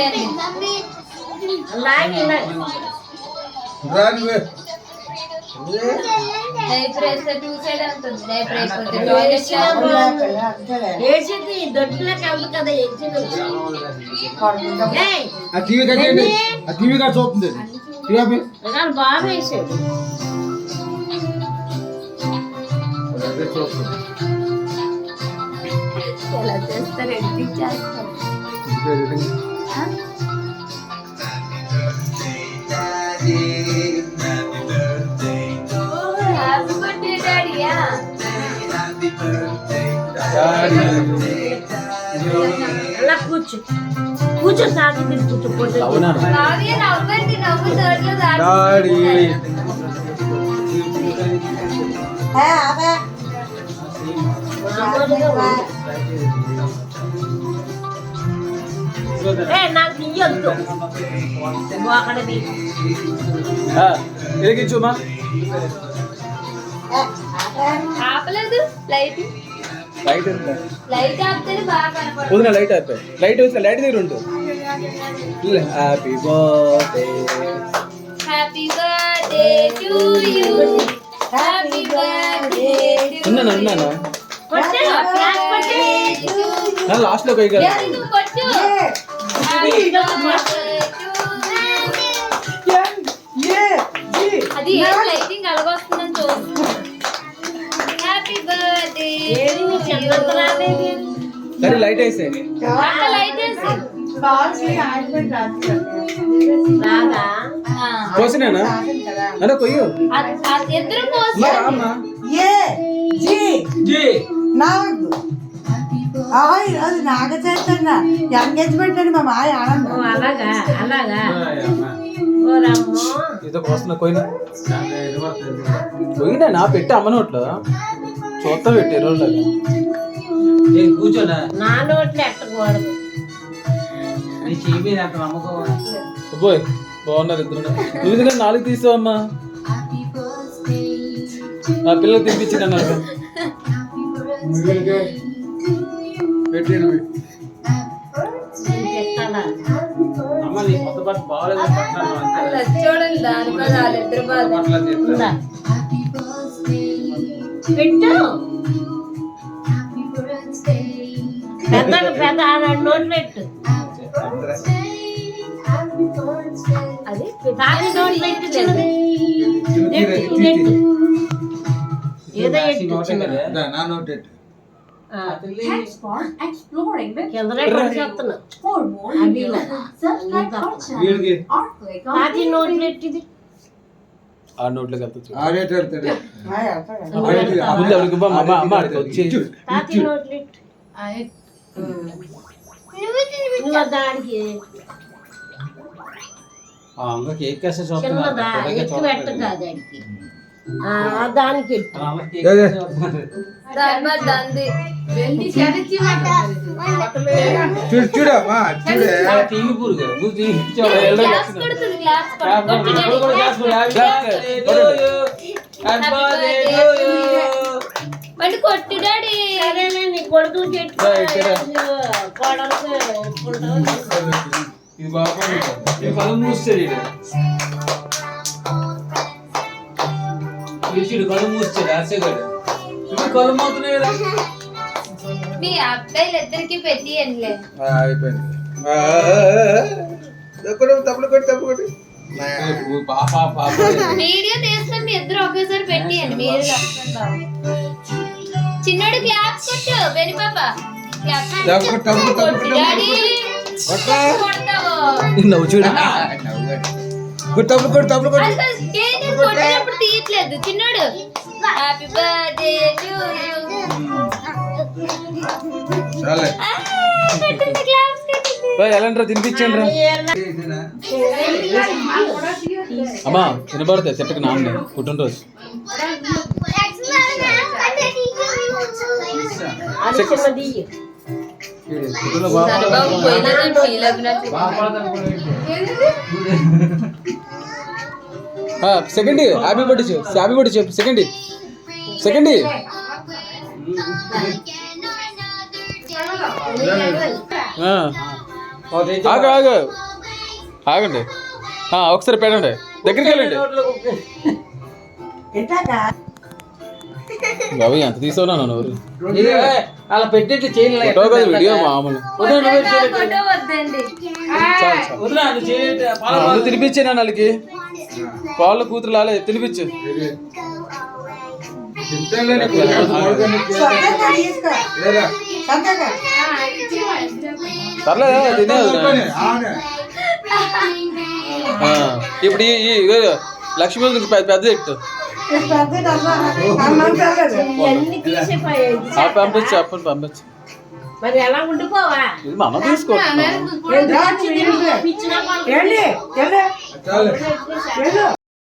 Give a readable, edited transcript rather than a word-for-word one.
లేండి. డైపర్ వేస్తే 2 సైడ్ ఉంటుంది. డైపర్ అయిపోతే బాగా వేసాడు. ఎలా చేస్తారు? ఎడిటింగ్ చేస్తారు. హ్యాపీ బర్త్డే డాడీయా. అలా కూర్చో కూర్చో సాగి కూర్చోపోతే కావ్య నవ్వండి. నవ్వు తోటలో నాకు ఇయ్యొద్దు అక్కడది ఎదిగించుమా ఆపలేదు. లైట్ లైట్ లైట్ ఆపితేనే బాగా కనపడుతుంది. వదిన లైట్ అయిపోయి లైట్ వస్తే లైట్ దగ్గర ఉండు. Happy birthday happy birthday to you. Happy birthday ఉన్నానా లాస్ట్ లో పోయి కదా కొట్టు. హ్యాపీ బర్త్డే అది లైటింగ్ అలగొస్తుందని చూస్తున్నా. హ్యాపీ బర్త్డే సరే లైట్ వేసే లైట్ వేసి కోసినేనా అన్న కొయ్యు ఇద్దరు కోసి అది నాగ చైతన్య ఎంగేజ్మెంట్ అని మా మాయ ఆనందం. అలాగా అలాగా ఇదో కోస్తున్నా కొయ్యినా నా పెట్టి అమ్మ నోట్లో చూస్తా పెట్టి రోజులు కూర్చోడా నా నోట్లో ఎట్టకూడదు. పోయి బాగున్నారు ఇద్దరు. నువ్వు ఎందుకంటే 4 తీసావమ్మా. నా పిల్లలు తినిపించిన నాకు చూడండి దాని మీద వాళ్ళిద్దరు బాధ. పెట్టు పెద్ద నోట్లు పెట్టు. అది నోట్ పెట్టు చిన్నది. ఏదో నోట్లు ఎట్టిది ఆ నోట్లోకి వెళ్తా వచ్చి దానికి కేక్ చిన్నదా ఎక్కువ పెట్టదు దానికి దానికి కొట్టు డాడీ. నీ కొడుకు చెట్టు ఇది బాగా కళ్ళు మూస్తాడు కళ్ళు మూస్తాడు అసగాడు కళ్ళు మోతున్నాయి కదా. మీ అబ్బాయిలు ఇద్దరికి పెట్టి అనిలే వీడియో తీస్తే మీ ఇద్దరు ఒకేసారి పెట్టి అని మీరు చిన్నోడు క్లాప్స్ కొట్టు. బెని పాప నవ్వు చూడు కొట్టినప్పుడు తీయట్లేదు చిన్నోడు. Happy birthday to you. ఎలాంటి తినిపించండి రా అమ్మా. వినపడతాయి చెట్టుకు నాన్న పుట్టినరోజు. సెకండ్ హ్యాపీ బర్త్డే చెప్పు సెకండ్ ఆగు ఆగండి ఒకసారి పెట్టండి దగ్గరికి వెళ్ళండి ఎట్లాగా బాబు ఎంత తీసుకున్నాను నోరు అలా పెట్టేట్టు చేయలే ఫోటో కాదు వీడియో మామూలు ఫోటో వద్దండి వదిలే అది చేయలేదు ముందు తినిపించే వాళ్ళకి పాలు కూతురు లాలే తినిపించు సంతక తీసుకో సంతక పర్లేదా తినే ఇప్పుడు ఈ లక్ష్మీ పెద్ద ఎట్టు పెద్ద డబ్బా అన్నం కాదు ఇవన్నీ తీసిపోయాయి పంపించు అప్పని పంపించు మరి ఎలా ఉండిపోవా ఇది మనం తీసుకోవచ్చు పిచ్చినా ఏంటి వెళ్ళు